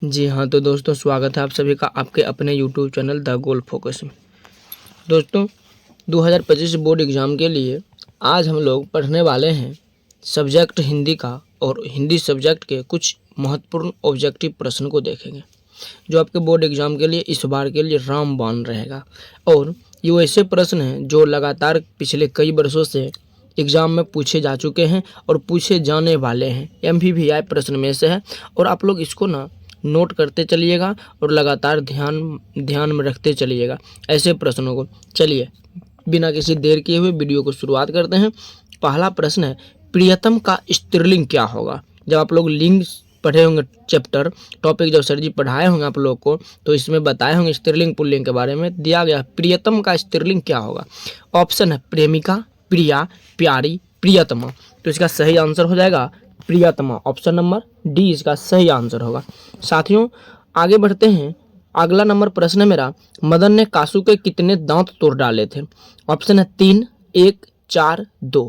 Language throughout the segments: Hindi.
जी हाँ, तो दोस्तों स्वागत है आप सभी का आपके अपने YouTube channel the goal focus में। दोस्तों 2025 बोर्ड एग्ज़ाम के लिए आज हम लोग पढ़ने वाले हैं सब्जेक्ट हिंदी का, और हिंदी सब्जेक्ट के कुछ महत्वपूर्ण ऑब्जेक्टिव प्रश्न को देखेंगे जो आपके बोर्ड एग्ज़ाम के लिए इस बार के लिए रामबाण रहेगा। और ये वैसे प्रश्न हैं जो लगातार पिछले कई वर्षों से एग्ज़ाम में पूछे जा चुके हैं और पूछे जाने वाले हैं। MVVI प्रश्न में से है और आप लोग इसको नोट करते चलिएगा और लगातार ध्यान में रखते चलिएगा ऐसे प्रश्नों को। चलिए बिना किसी देर किए हुए वीडियो को शुरुआत करते हैं। पहला प्रश्न है, प्रियतम का स्त्रीलिंग क्या होगा? जब आप लोग लिंग पढ़े होंगे, चैप्टर टॉपिक जब सर जी पढ़ाए होंगे आप लोग को, तो इसमें बताए होंगे स्त्रीलिंग पुल्लिंग के बारे में दिया गया। प्रियतम का स्त्रीलिंग क्या होगा? ऑप्शन है प्रेमिका, प्रिया, प्यारी, प्रियतमा। तो इसका सही आंसर हो जाएगा प्रियतमा। ऑप्शन नंबर डी इसका सही आंसर होगा। साथियों आगे बढ़ते हैं। अगला नंबर प्रश्न है मेरा, मदन ने कासू के कितने दांत तोड़ डाले थे? ऑप्शन है 3, 1, 4, 2।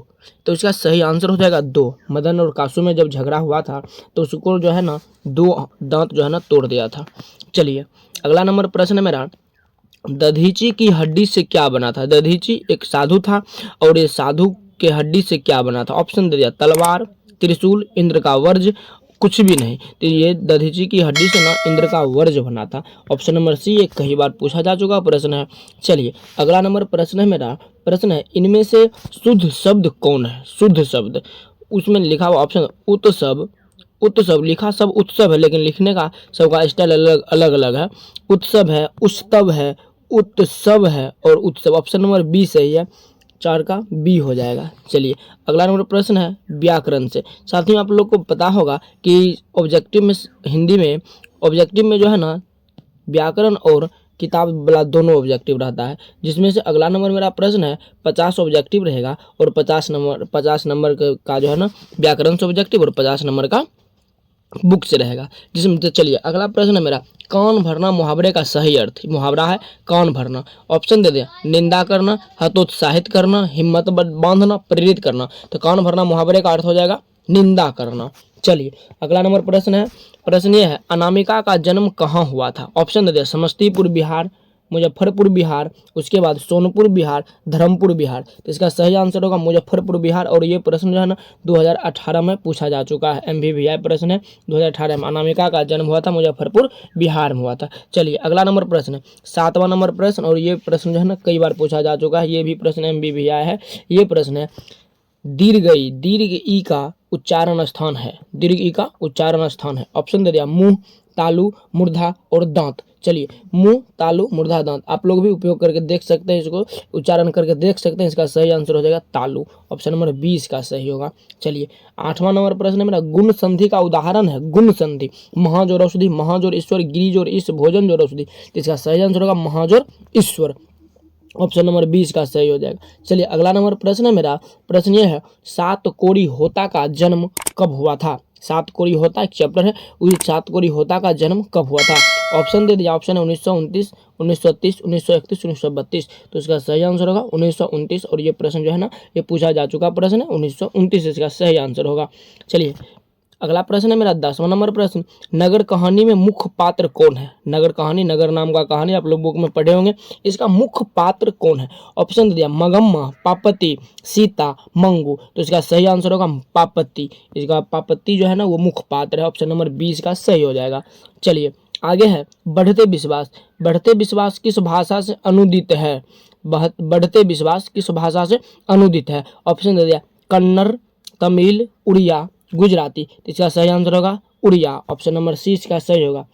तो इसका सही आंसर हो जाएगा 2। मदन और कासू में जब झगड़ा हुआ था तो उसको जो है 2 दांत जो है तोड़ दिया था। चलिए अगला नंबर प्रश्न है मेरा, दधीची की हड्डी से क्या बना था? दधीची एक साधु था और ये साधु के हड्डी से क्या बना था? ऑप्शन दे दिया, तलवार, त्रिशूल, इंद्र का वर्ज, कुछ भी नहीं। तो ये दधीची की हड्डी से इंद्र का वर्ज बना था। ऑप्शन नंबर सी एक कई बार पूछा जा चुका प्रश्न है। चलिए अगला नंबर प्रश्न है मेरा, प्रश्न है इनमें से शुद्ध शब्द कौन है? शुद्ध शब्द उसमें लिखा हुआ ऑप्शन उत्सव, उत्सव लिखा सब उत्सव है लेकिन लिखने का सबका स्टाइल अलग अलग अलग है। उत्सव है, उत्सव है, उत्सव है और उत्सव। ऑप्शन नंबर बी सही है, 4 का बी हो जाएगा। चलिए अगला नंबर प्रश्न है व्याकरण से। साथियों आप लोग को पता होगा कि ऑब्जेक्टिव में हिंदी में ऑब्जेक्टिव में जो है व्याकरण और किताब वाला दोनों ऑब्जेक्टिव रहता है, जिसमें से अगला नंबर मेरा प्रश्न है 50 ऑब्जेक्टिव रहेगा और 50 नंबर का जो है व्याकरण से ऑब्जेक्टिव और 50 नंबर का बुक से रहेगा। जिसमें तो चलिए अगला प्रश्न है मेरा, कान भरना मुहावरे का सही अर्थ? मुहावरा है कान भरना। ऑप्शन दे दिया, निंदा करना, हतोत्साहित करना, हिम्मत बांधना, प्रेरित करना। तो कान भरना मुहावरे का अर्थ हो जाएगा निंदा करना। चलिए अगला नंबर प्रश्न है, प्रश्न ये है अनामिका का जन्म कहाँ हुआ था? ऑप्शन दे दिया, समस्तीपुर बिहार, मुजफ्फरपुर बिहार, उसके बाद सोनपुर बिहार, धर्मपुर बिहार। तो इसका सही आंसर होगा मुजफ्फरपुर बिहार। और ये प्रश्न जो है 2018 में पूछा जा चुका है। MVVI प्रश्न है 2018 में। अनामिका का जन्म हुआ था मुजफ्फरपुर बिहार में हुआ था। चलिए अगला नंबर प्रश्न है 7वां नंबर प्रश्न, और ये प्रश्न जो है कई बार पूछा जा चुका है। ये भी प्रश्न MVVI है। ये प्रश्न है दीर्घ ई का उच्चारण स्थान है? दीर्घ ई का उच्चारण स्थान है। ऑप्शन दे दिया, मुंह, तालु, मूर्धा और दांत। चलिए मुंह, तालु, मूर्धा, दांत आप लोग भी उपयोग करके देख सकते हैं, इसको उच्चारण करके देख सकते हैं। इसका सही आंसर हो जाएगा तालु। ऑप्शन नंबर 20 का सही होगा। चलिए 8वां नंबर प्रश्न है मेरा, गुण संधि का उदाहरण है? गुण संधि, महाजोर औषधि, महाजोर ईश्वर, गिरिजोर ईश, भोजन जोर औषधि। तो इसका सही आंसर होगा महाजोर ईश्वर। ऑप्शन नंबर 20 का सही हो जाएगा। चलिए अगला नंबर प्रश्न है मेरा, प्रश्न ये है सात कोरी होता का जन्म कब हुआ था? सात कोरी होता एक चैप्टर है, उस सात कोरी होता का जन्म कब हुआ था? ऑप्शन दे दिया, ऑप्शन है 1929, 1930, 1931, 1932। तो इसका सही आंसर होगा 1929। और ये प्रश्न जो है ये पूछा जा चुका प्रश्न है 1929, इसका सही आंसर होगा। चलिए अगला प्रश्न है मेरा 10वां नंबर प्रश्न, नगर कहानी में मुख्य पात्र कौन है? नगर कहानी, नगर नाम का कहानी आप लोग बुक में पढ़े होंगे। इसका मुख्य पात्र कौन है? ऑप्शन दे दिया, मगम्मा, पापति, सीता, मंगू। तो इसका सही आंसर होगा पापति। इसका पापति जो है वो मुख्य पात्र है। ऑप्शन नंबर 20 का सही हो जाएगा। चलिए आगे है बढ़ते विश्वास। बढ़ते विश्वास किस भाषा से अनुदित है? बढ़ते विश्वास किस भाषा से अनुदित है? ऑप्शन दे दिया, कन्नड़, तमिल, उड़िया, गुजराती। तो इसका सही आंसर होगा उड़िया। ऑप्शन नंबर सी इसका सही होगा।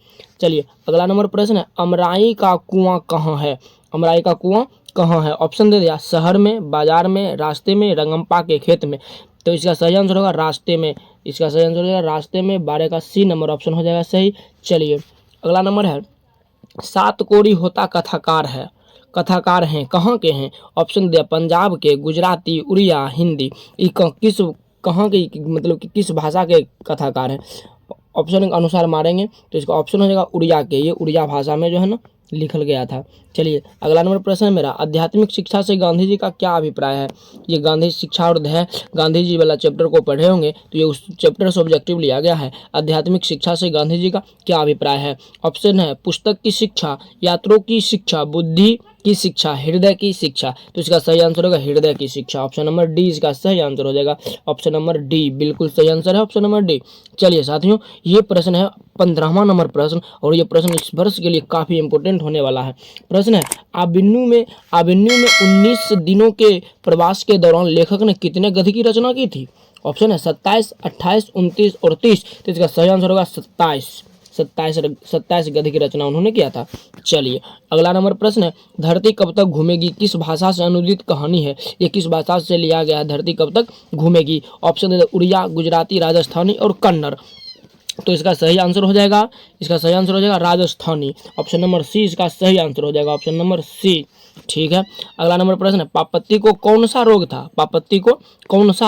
चलिए अगला नंबर प्रश्न है, अमराई का कुआं कहाँ है? अमराई का कुआं कहाँ है? ऑप्शन दे दिया, शहर में, बाजार में, रास्ते में, रंगम्पा के खेत में। तो इसका सही आंसर होगा रास्ते में। इसका सही आंसर हो जाएगा रास्ते में। 12 का सी नंबर ऑप्शन हो जाएगा सही। चलिए अगला नंबर है, सात कोरी होता कथाकार है, कथाकार हैं कहाँ के हैं? ऑप्शन दिया, पंजाब के, गुजराती, उड़िया, हिंदी। किस कहाँ की मतलब कि किस भाषा के कथाकार हैं? ऑप्शन के अनुसार मारेंगे तो इसका ऑप्शन हो जाएगा उड़िया के, ये उड़िया भाषा में जो है ना लिखल गया था। चलिए अगला नंबर प्रश्न है मेरा, आध्यात्मिक शिक्षा से गांधी जी का क्या अभिप्राय है। ये गांधी शिक्षा और ध्येय गांधी जी वाला चैप्टर को पढ़े होंगे तो ये उस चैप्टर से ऑब्जेक्टिव लिया गया है। आध्यात्मिक शिक्षा से गांधी जी का क्या अभिप्राय है। ऑप्शन है पुस्तक की शिक्षा, यात्रों की शिक्षा, बुद्धि की शिक्षा, हृदय की शिक्षा। तो इसका सही आंसर होगा हृदय की शिक्षा। ऑप्शन नंबर डी इसका सही आंसर हो जाएगा। ऑप्शन नंबर डी बिल्कुल सही आंसर है, ऑप्शन नंबर डी। चलिए साथियों ये प्रश्न है 15वां नंबर प्रश्न और ये प्रश्न इस वर्ष के लिए काफी इंपोर्टेंट होने वाला है। प्रश्न है आबिन्यू में 19 दिनों के प्रवास के दौरान लेखक ने कितने गद्य की रचना की थी। ऑप्शन है 27, 28, 29 और 30। तो इसका सही आंसर होगा 27 गद्य की रचना उन्होंने किया था। चलिए अगला नंबर प्रश्न है, धरती कब तक घूमेगी किस भाषा से अनुदित कहानी है। ये किस भाषा से लिया गया है धरती कब तक घूमेगी। ऑप्शन है उड़िया, गुजराती, राजस्थानी और कन्नड़। तो इसका सही आंसर हो जाएगा राजस्थानी। ऑप्शन नंबर सी इसका सही आंसर हो जाएगा, ऑप्शन नंबर सी। ठीक है अगला नंबर प्रश्न है, पापत्ती को कौन सा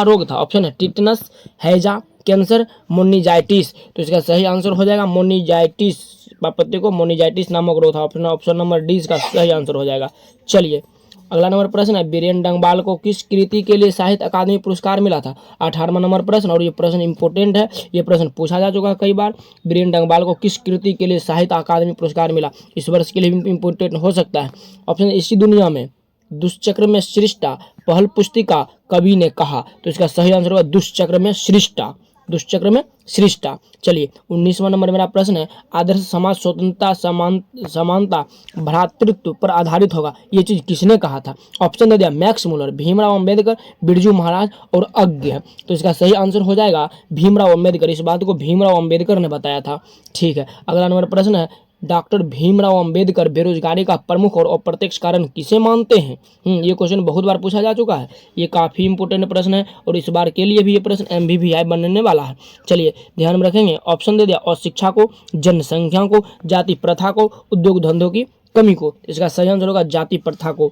रोग था। ऑप्शन है टिटनस, हैजा, कैंसर, मोनिजाइटिस। तो इसका सही आंसर हो जाएगा मोनिजाइटिस। पापत्ती को मोनिजाइटिस नामक रोग था। ऑप्शन नंबर डी इसका सही आंसर हो जाएगा। चलिए अगला नंबर प्रश्न है, बीरेन डंगबाल को किस कृति के लिए साहित्य अकादमी पुरस्कार मिला था। 18वां नंबर प्रश्न और ये प्रश्न इंपोर्टेंट है, ये प्रश्न पूछा जा चुका है कई बार। बीरेन डंगबाल को किस कृति के लिए साहित्य अकादमी पुरस्कार मिला, इस वर्ष के लिए भी इंपोर्टेंट हो सकता है। ऑप्शन इसी दुनिया में, दुष्चक्र में सृष्टा, पहल पुस्तिका, कवि ने कहा। तो इसका सही आंसर होगा दुष्चक्र में सृष्टा। चलिए 19वां नंबर मेरा प्रश्न है, आदर्श समाज स्वतंत्रता, समानता, भ्रातृत्व पर आधारित होगा, ये चीज किसने कहा था। ऑप्शन दे दिया मैक्स मुलर, भीमराव अंबेडकर, बिरजू महाराज और अज्ञ। तो इसका सही आंसर हो जाएगा भीमराव अंबेडकर। इस बात को भीमराव अंबेडकर ने बताया था। ठीक है अगला नंबर प्रश्न है, डॉक्टर भीमराव अंबेडकर बेरोजगारी का प्रमुख और अप्रत्यक्ष कारण किसे मानते हैं। ये क्वेश्चन बहुत बार पूछा जा चुका है, ये काफी इंपोर्टेंट प्रश्न है और इस बार के लिए भी ये प्रश्न MVVI बनने वाला है। चलिए ध्यान में रखेंगे। ऑप्शन दे दिया अशिक्षा को, जनसंख्या को, जाति प्रथा को, उद्योग धंधों की कमी को। इसका सही आंसर होगा जाति प्रथा को।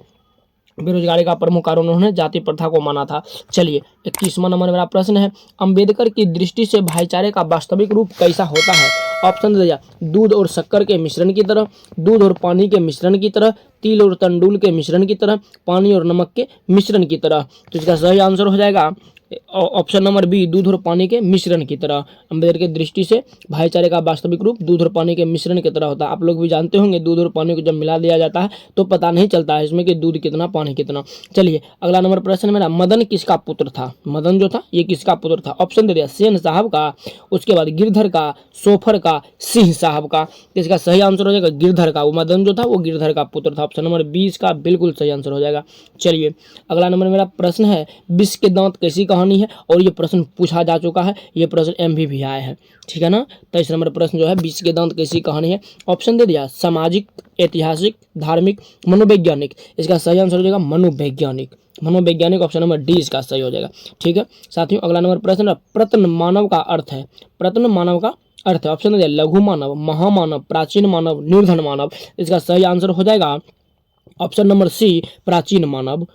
बेरोजगारी का प्रमुख कारण उन्होंने जाति प्रथा को माना था। चलिए 21वां नंबर मेरा प्रश्न है, अंबेडकर की दृष्टि से भाईचारे का वास्तविक रूप कैसा होता है। ऑप्शन दे दिया दूध और शक्कर के मिश्रण की तरह, दूध और पानी के मिश्रण की तरह, तिल और तंडुल के मिश्रण की तरह, पानी और नमक के मिश्रण की तरह। तो इसका सही आंसर हो जाएगा ऑप्शन नंबर बी, दूध और पानी के मिश्रण की तरह। अंबेडकर की दृष्टि से भाईचारे का वास्तविक रूप दूध और पानी के मिश्रण की तरह होता है। आप लोग भी जानते होंगे दूध और पानी को जब मिला दिया जाता है तो पता नहीं चलता है इसमें कि दूध कितना पानी कितना। चलिए अगला नंबर प्रश्न मेरा, मदन किसका पुत्र था। मदन जो था ये किसका पुत्र था। ऑप्शन दे दिया सेन साहब का, उसके बाद गिरधर का, सोफर का, सिंह साहब का। इसका सही आंसर हो जाएगा गिरधर का। वो मदन जो था वो गिरधर का पुत्र था। ऑप्शन नंबर 20 का बिल्कुल सही आंसर हो जाएगा। चलिए अगला नंबर मेरा प्रश्न है, विष के दांत कैसी कहानी है और ये प्रश्न पूछा जा चुका है, ये प्रश्न MVVI है। ठीक है ना। 23 नंबर प्रश्न जो है, विष के दांत कैसी कहानी है। ऑप्शन दे दिया सामाजिक, ऐतिहासिक, धार्मिक, मनोवैज्ञानिक। इसका सही आंसर हो जाएगा मनोवैज्ञानिक। ऑप्शन नंबर डी इसका सही हो जाएगा। ठीक है साथियों अगला नंबर प्रश्न, प्रत्न मानव का अर्थ है। ऑप्शन दे दिया लघु मानव, महामानव, प्राचीन मानव, निर्धन मानव। इसका सही आंसर हो जाएगा ऑप्शन नंबर सी प्राचीन मानव।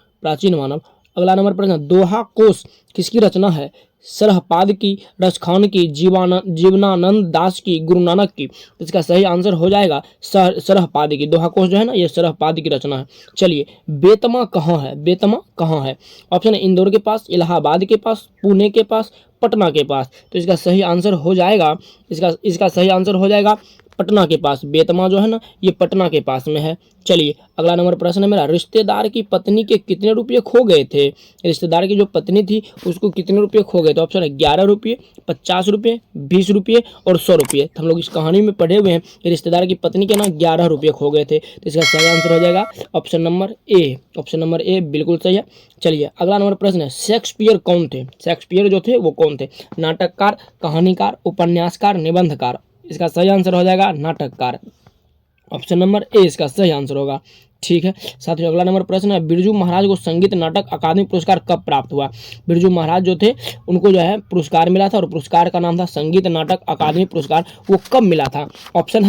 अगला नंबर प्रश्न, दोहा कोश किसकी रचना है। सरहपाद की, रसखान की, जीवनानंद दास की, गुरु नानक की। इसका सही आंसर हो जाएगा सरहपाद की। दोहा कोश जो है ना ये सरहपाद की रचना है। चलिए बेतमा कहाँ है। ऑप्शन है इंदौर के पास, इलाहाबाद के पास, पुणे के पास, पटना के पास। तो इसका सही आंसर हो जाएगा पटना के पास। बेतमा जो है ना ये पटना के पास में है। चलिए अगला नंबर प्रश्न है मेरा, रिश्तेदार की पत्नी के कितने रुपये खो गए थे। रिश्तेदार की जो पत्नी थी उसको कितने रुपये खो गए थे। ऑप्शन है 11 रुपये, 50 रुपये, 20 रुपये और 100 रुपये। हम लोग इस कहानी में पढ़े हुए हैं रिश्तेदार की पत्नी के ना 11 रुपये खो गए थे। तो इसका सही आंसर हो जाएगा ऑप्शन नंबर ए बिल्कुल सही है। चलिए अगला नंबर प्रश्न है, शेक्सपियर कौन थे। शेक्सपियर जो थे वो कौन थे। नाटककार, कहानीकार, उपन्यासकार, निबंधकार। इसका सही आंसर हो जाएगा नाटककार। ऑप्शन नंबर ए इसका सही आंसर होगा। ठीक है साथियों अगला नंबर प्रश्न है, बिरजू महाराज को संगीत नाटक अकादमी पुरस्कार कब प्राप्त हुआ। बिरजू महाराज जो थे उनको जो है पुरस्कार मिला था और पुरस्कार का नाम था संगीत नाटक अकादमी पुरस्कार। वो कब मिला था। ऑप्शन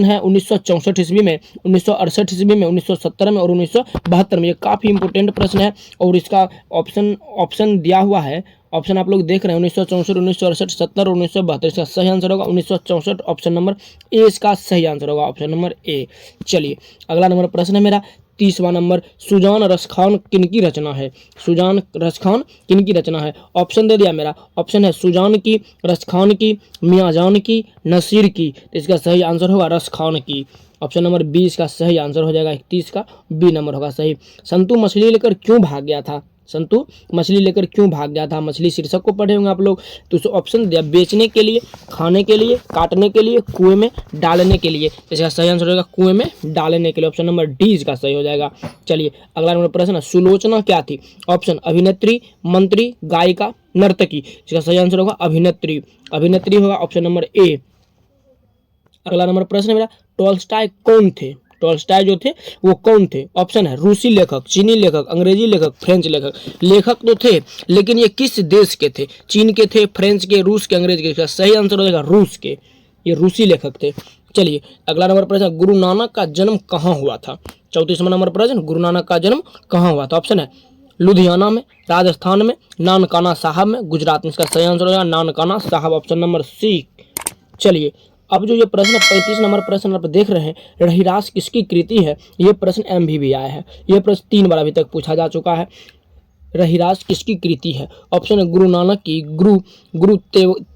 है 1964 ईस्वी में, 1968 ईस्वी में, 1970 में और 1972 में। ये काफी इंपोर्टेंट प्रश्न है और इसका ऑप्शन दिया हुआ है। ऑप्शन आप लोग देख रहे हैं 1964, 1968, 70, 1972। इसका सही आंसर होगा 1964। ऑप्शन नंबर ए इसका सही आंसर होगा, ऑप्शन नंबर ए। चलिए अगला नंबर प्रश्न है मेरा 30वां नंबर। सुजान रसखान किनकी रचना है? सुजान रसखान किनकी रचना है? ऑप्शन दे दिया मेरा, ऑप्शन है सुजान की, रसखान की, मियाजान की, नसीर की। तो इसका सही आंसर होगा रसखान की। ऑप्शन नंबर बी इसका सही आंसर हो जाएगा, 31 का बी नंबर होगा सही। संतू मछली लेकर क्यों भाग गया था? संतू मछली लेकर क्यों भाग गया था? मछली शीर्षक को पढ़े होंगे आप लोग। तो उसे ऑप्शन दिया, बेचने के लिए, खाने के लिए, काटने के लिए, कुएं में डालने के लिए। इसका सही आंसर होगा कुएं में डालने के लिए, ऑप्शन नंबर डी इसका सही हो जाएगा। चलिए अगला नंबर प्रश्न है, सुलोचना क्या थी? ऑप्शन अभिनेत्री, मंत्री, गायिका, नर्तकी। इसका सही आंसर होगा अभिनेत्री, अभिनेत्री होगा, ऑप्शन नंबर ए। अगला नंबर प्रश्न है मेरा, टॉल्स्टॉय कौन थे? टॉल्स्टॉय जो थे वो कौन थे? ऑप्शन है रूसी लेखक, चीनी लेखक, अंग्रेजी लेखक, फ्रेंच लेखक। लेखक तो थे लेकिन ये किस देश के थे? चीन के थे, फ्रेंच के, रूस के, अंग्रेज के। सही आंसर हो जाएगा रूस के, ये रूसी लेखक थे। चलिए अगला नंबर प्रश्न, गुरु नानक का जन्म कहाँ हुआ था? 34वां नंबर प्रश्न, गुरु नानक का जन्म कहाँ हुआ था? ऑप्शन है लुधियाना में, राजस्थान में, नानकाना साहब में, गुजरात में। इसका सही आंसर हो जाएगा नानकाना साहब, ऑप्शन नंबर सी। चलिए अब जो ये प्रश्न 35 नंबर प्रश्न आप देख रहे हैं, रहिरास किसकी कृति है? ये प्रश्न MV आया है, ये प्रश्न 3 बार अभी तक पूछा जा चुका है। रहिरास किसकी कृति है? ऑप्शन है गुरु नानक की, गुरु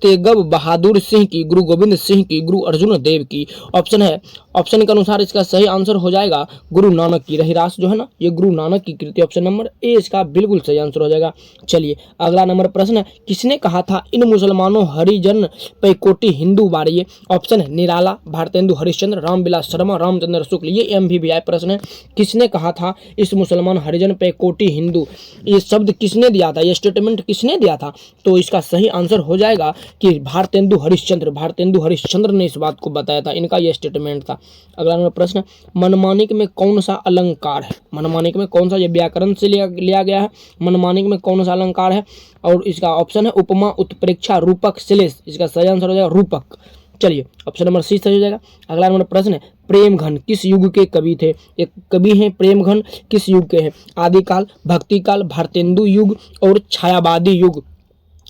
तेगब बहादुर सिंह की, गुरु गोविंद सिंह की, गुरु अर्जुन देव की। ऑप्शन है, ऑप्शन के अनुसार इसका सही आंसर हो जाएगा गुरु नानक की। रहिरास जो है ना, ये गुरु नानक की कृति, ऑप्शन नंबर ए इसका बिल्कुल सही आंसर हो जाएगा। चलिए अगला नंबर प्रश्न है, किसने कहा था इन मुसलमानों हरिजन पे कोटि हिंदू बारिये? ऑप्शन है निराला, भारतेंदु हरिश्चंद्र, रामविलास शर्मा, रामचंद्र शुक्ल। ये MVVI प्रश्न है। किसने कहा था इस मुसलमान हरिजन पे कोटि हिंदू? ये शब्द किसने दिया था, ये स्टेटमेंट किसने दिया था? तो इसका सही आंसर हो जाएगा कि भारतेंदु हरिश्चंद्र, भारतेंदु हरिश्चंद्र ने इस बात को बताया था, इनका यह स्टेटमेंट था। अगला नंबर प्रश्न, मनमानिक में कौन सा अलंकार है? मनमानिक में कौन सा, ये व्याकरण से लिया गया है। मनमानिक में कौन सा अलंकार है? और इसका ऑप्शन है उपमा, उत्प्रेक्षा, रूपक, श्लेष। इसका सही आंसर हो जाएगा रूपक। चलिए ऑप्शन नंबर सी सही हो जाएगा। अगला नंबर प्रश्न है, प्रेमघन किस युग के कवि थे? एक कवि हैं प्रेमघन, किस युग के हैं? आदिकाल, भक्तिकाल, भारतेंदु युग और छायावादी युग।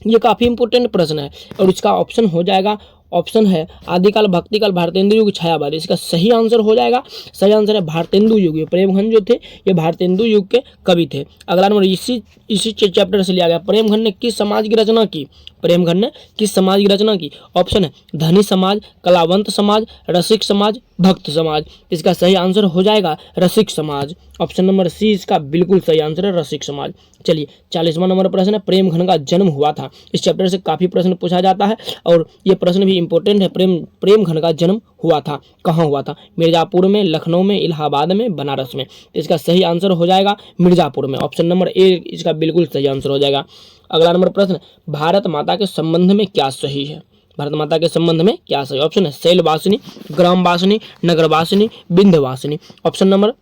ये काफी इंपॉर्टेंट प्रश्न है और इसका ऑप्शन हो जाएगा, ऑप्शन है आदिकाल, भक्तिकाल, भारतेंदु युग, छायावादी। इसका सही आंसर हो जाएगा, सही आंसर है भारतेंदु युग। ये प्रेमघन जो थे ये भारतेंदु युग के कवि थे। अगला नंबर इसी चैप्टर से लिया गया, प्रेमघन ने किस समाज की रचना की? प्रेमघन ने किस समाज की रचना की? ऑप्शन है धनी समाज, कलावंत समाज, रसिक समाज, भक्त समाज। इसका सही आंसर हो जाएगा रसिक समाज, ऑप्शन नंबर सी इसका बिल्कुल सही आंसर है रसिक समाज। चलिए 40वां नंबर प्रश्न है, प्रेमघन का जन्म हुआ था। इस चैप्टर से काफी प्रश्न पूछा जाता है और ये प्रश्न भी इंपॉर्टेंट है। प्रेमघन का जन्म हुआ था, कहाँ हुआ था? मिर्जापुर में, लखनऊ में, इलाहाबाद में, बनारस में। इसका सही आंसर हो जाएगा मिर्जापुर में, ऑप्शन नंबर ए इसका बिल्कुल सही आंसर हो जाएगा। अगला नंबर प्रश्न, भारत माता के संबंध में क्या सही है? भारत माता के संबंध में क्या सही? ऑप्शन है शैलवासिनी, ग्रामवासिनी, नगरवासिनी, विंध्यवासिनी। ऑप्शन नंबर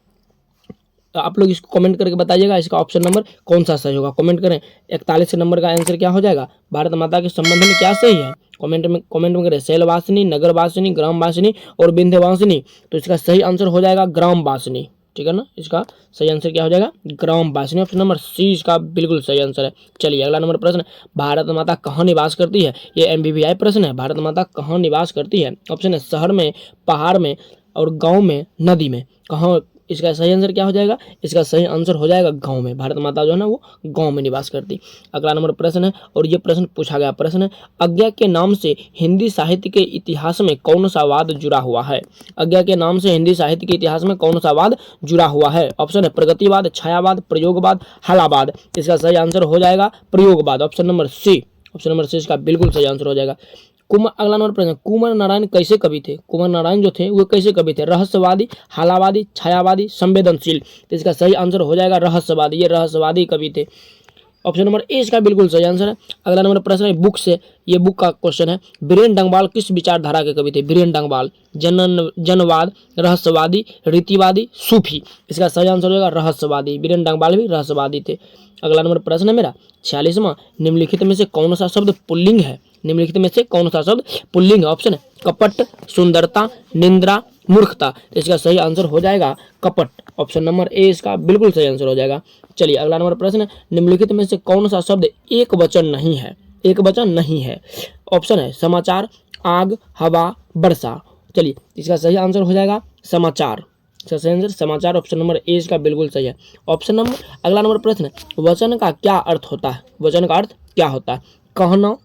आप लोग इसको कमेंट करके बताइएगा, इसका ऑप्शन नंबर कौन सा सही होगा, कमेंट करें। 41 नंबर का आंसर क्या हो जाएगा? भारत माता के संबंध में क्या सही है? कमेंट में करें, शैलवासिनी, नगरवासिनी, ग्रामवासिनी और विंध्यवासिनी। तो इसका सही आंसर हो जाएगा ग्रामवासिनी, ठीक है ना। इसका सही आंसर क्या हो जाएगा? ग्रामवासिनी, ऑप्शन नंबर सी इसका बिल्कुल सही आंसर है। चलिए अगला नंबर प्रश्न, भारत माता कहाँ निवास करती है? ये MVVI प्रश्न है, भारत माता कहाँ निवास करती है? ऑप्शन है शहर में, पहाड़ में और गाँव में, नदी में। कहाँ? इसका सही आंसर क्या हो जाएगा? इसका सही आंसर हो जाएगा गांव में। भारत माता जो है ना वो गांव में निवास करती। अगला नंबर प्रश्न है और ये प्रश्न पूछा गया प्रश्न है, आज्ञा के नाम से हिंदी साहित्य के इतिहास में कौन सा वाद जुड़ा हुआ है? आज्ञा के नाम से हिंदी साहित्य के इतिहास में कौन सा वाद जुड़ा हुआ है? ऑप्शन है प्रगतिवाद, छायावाद, प्रयोगवाद, हलावाद। इसका सही आंसर हो जाएगा प्रयोगवाद, option number C, option number C इसका बिल्कुल सही आंसर हो जाएगा। अगला नंबर प्रश्न, कुंवर नारायण कैसे कवि थे? कुंवर नारायण जो थे वो कैसे कवि थे? रहस्यवादी, हालावादी, छायावादी, संवेदनशील। तो इसका सही आंसर हो जाएगा रहस्यवादी, ये रहस्यवादी कवि थे, ऑप्शन नंबर ए इसका बिल्कुल सही आंसर है। अगला नंबर प्रश्न है बुक से, ये बुक का क्वेश्चन है, बीरेन डंगवाल किस विचारधारा के कवि थे? बीरेन डंगवाल जनवाद, रहस्यवादी, रीतिवादी, सूफी। इसका सही आंसर होगा रहस्यवादी, बीरेन डंगवाल भी रहस्यवादी थे। अगला नंबर प्रश्न है मेरा 46वां, निम्नलिखित में से कौन सा शब्द पुल्लिंग है? निम्नलिखित में से कौन सा शब्द पुल्लिंग है? ऑप्शन है कपट, सुंदरता, निंद्रा, मूर्खता। तो इसका सही आंसर हो जाएगा कपट। ऑप्शन नंबर ए इसका बिल्कुल सही आंसर हो जाएगा। चलिए अगला नंबर प्रश्न है, निम्नलिखित में से कौन सा शब्द एक वचन नहीं है? एक वचन नहीं है। ऑप्शन है समाचार, आग, हवा, वर्षा। चलिए इसका सही आंसर हो जाएगा समाचार। इसका सही आंसर समाचार। ऑप्शन नंबर ए इसका बिल्कुल सही है। ऑप्शन नंबर अगला नंबर प्रश्न है, वचन का क्या अर्थ होता है? वचन का अर्थ क्या होता है? कहना,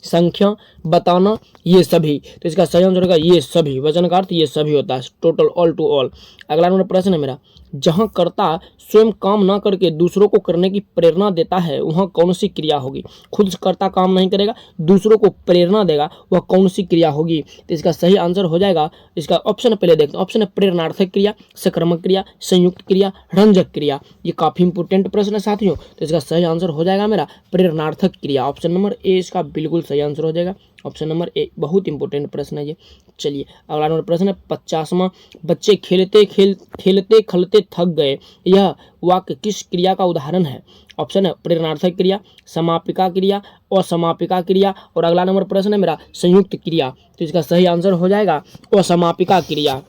संख्या, बताना, ये सभी। तो इसका सही आंसर होगा ये सभी। वचन का अर्थ ये सभी होता है, टोटल, ऑल टू ऑल। अगला नंबर प्रश्न है मेरा, जहां कर्ता स्वयं काम ना करके दूसरों को करने की प्रेरणा देता है वहां कौन सी क्रिया होगी? खुद कर्ता काम नहीं करेगा, दूसरों को प्रेरणा देगा, वह कौन सी क्रिया होगी? तो इसका सही आंसर हो जाएगा, इसका ऑप्शन पहले देखते हैं। ऑप्शन है प्रेरणार्थक क्रिया, सकर्मक क्रिया, संयुक्त क्रिया, रंजक क्रिया। ये काफी इंपोर्टेंट प्रश्न है साथियों। तो इसका सही आंसर हो जाएगा मेरा प्रेरणार्थक क्रिया। ऑप्शन नंबर ए इसका बिल्कुल सही आंसर हो जाएगा। ऑप्शन नंबर ए, बहुत इंपॉर्टेंट प्रश्न है ये। चलिए अगला नंबर प्रश्न है 50वां, बच्चे खेलते खलते थक गए, यह वाक्य किस क्रिया का उदाहरण है? ऑप्शन है प्रेरणार्थक क्रिया, समापिका क्रिया, असमापिका क्रिया, और अगला नंबर प्रश्न है मेरा संयुक्त क्रिया। तो इसका सही आंसर हो जाएगा असमापिका क्रिया।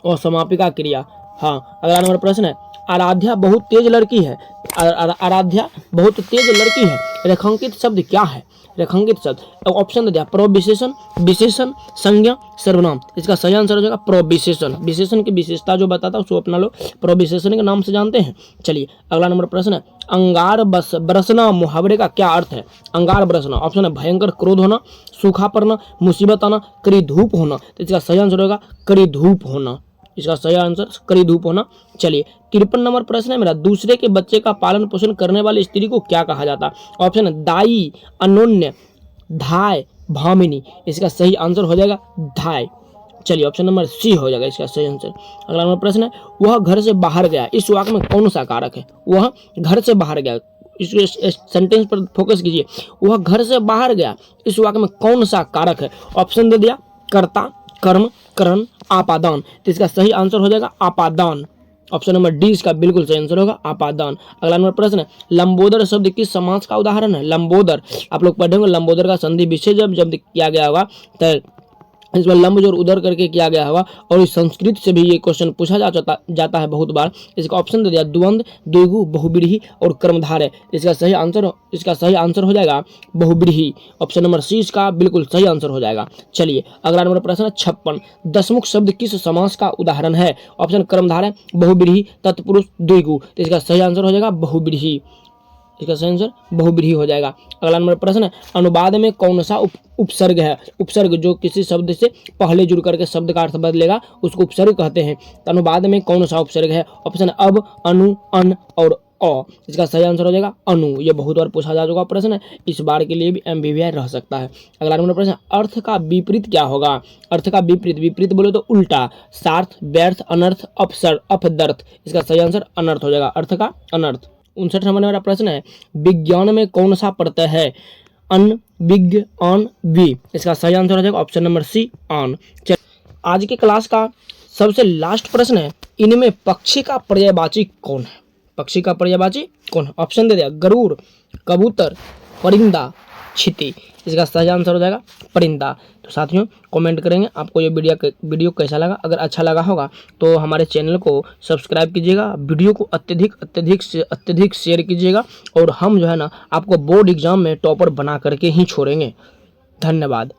असमापिका क्रिया। हाँ अगला नंबर प्रश्न है, आराध्या बहुत तेज लड़की है। आराध्या बहुत तेज लड़की है, रेखांकित शब्द क्या है? रेखांकित शब्द ऑप्शन दे दिया, प्रविशेषण, विशेषण, संज्ञा, सर्वनाम। इसका सही आंसर हो जाएगा प्रविशेषण। विशेषण की विशेषता जो बताता है उसको अपना लोग प्रविशेषण के नाम से जानते हैं। चलिए अगला नंबर प्रश्न है, अंगार बरसना मुहावरे का क्या अर्थ है? अंगार बरसना। ऑप्शन है भयंकर क्रोध होना, सूखा पड़ना, मुसीबत आना, कड़ी धूप होना। तो इसका सही आंसर होगा कड़ी धूप होना। इसका सही आंसर कड़ी धूप होना। चलिए 53 नंबर प्रश्न है मेरा, दूसरे के बच्चे का पालन पोषण करने वाली स्त्री को क्या कहा जाता है? ऑप्शन है दाई, अनोन्य, धाय, भामिनी। इसका सही आंसर हो जाएगा धाय। चलिए ऑप्शन नंबर सी हो जाएगा इसका सही आंसर। अगला नंबर प्रश्न है, वह घर से बाहर गया, इस वाक्य में कौन सा कारक है? वह घर से बाहर गया, इस सेंटेंस पर फोकस कीजिए। वह घर से बाहर गया, इस वाक्य में कौन सा कारक है? ऑप्शन दे दिया, कर्ता, कर्म, करण, आपादान। तो इसका सही आंसर हो जाएगा आपादान। ऑप्शन नंबर डी इसका बिल्कुल सही आंसर होगा आपादान। अगला नंबर प्रश्न है, लंबोदर शब्द किस समास का उदाहरण है? लंबोदर आप लोग पढ़ेंगे, लंबोदर का संधि विच्छेद जब किया गया होगा तो इसमें लंब जोर उदर करके किया गया होगा, और इस संस्कृत से भी ये क्वेश्चन पूछा जाता है बहुत बार। इसका ऑप्शन दे दिया, द्वंद्व, द्विगु, बहुब्रीहि और कर्मधारय। इसका सही आंसर हो जाएगा बहुब्रीहि। ऑप्शन नंबर सी इसका बिल्कुल सही आंसर हो जाएगा। चलिए अगला नंबर प्रश्न है 56, दशमुख शब्द किस समास का उदाहरण है? ऑप्शन कर्मधारय, बहुब्रीहि, तत्पुरुष, द्विगु। तो इसका सही आंसर हो जाएगा बहुब्रीहि। इसका सही आंसर बहुब्रीहि हो जाएगा। अगला नंबर प्रश्न है, अनुवाद में कौन सा उपसर्ग है? उपसर्ग जो किसी शब्द से पहले जुड़ करके शब्द का अर्थ बदलेगा उसको उपसर्ग कहते हैं। तो अनुवाद में कौन सा उपसर्ग है? ऑप्शन अब, अनु, अन और अ। इसका सही आंसर हो जाएगा अनु। ये बहुत बार पूछा जा चुका प्रश्न है, इस बार के लिए भी एमबीवीआई रह सकता है। अगला नंबर प्रश्न, अर्थ का विपरीत क्या होगा? अर्थ का विपरीत बोले तो उल्टा, सार्थ, व्यर्थ, अनर्थ, अपसर, अपदर्थ। इसका सही आंसर अनर्थ हो जाएगा, अर्थ का अनर्थ। 59 नंबर मेरा प्रश्न है, विज्ञान में कौन सा प्रत्यय है? अन, विज्ञ, आन, वि। इसका सही आंसर हो जाएगा ऑप्शन नंबर सी आन। आज के क्लास का सबसे लास्ट प्रश्न है, इनमें पक्षी का पर्यायवाची कौन है? पक्षी का पर्यायवाची कौन है? ऑप्शन दे दिया, गरुड़, कबूतर, परिंदा, छिती। इसका सही आंसर हो जाएगा परिंदा। तो साथियों कमेंट करेंगे आपको ये वीडियो कैसा लगा। अगर अच्छा लगा होगा तो हमारे चैनल को सब्सक्राइब कीजिएगा, वीडियो को अत्यधिक शेयर कीजिएगा, और हम जो है ना आपको बोर्ड एग्जाम में टॉपर बना करके ही छोड़ेंगे। धन्यवाद।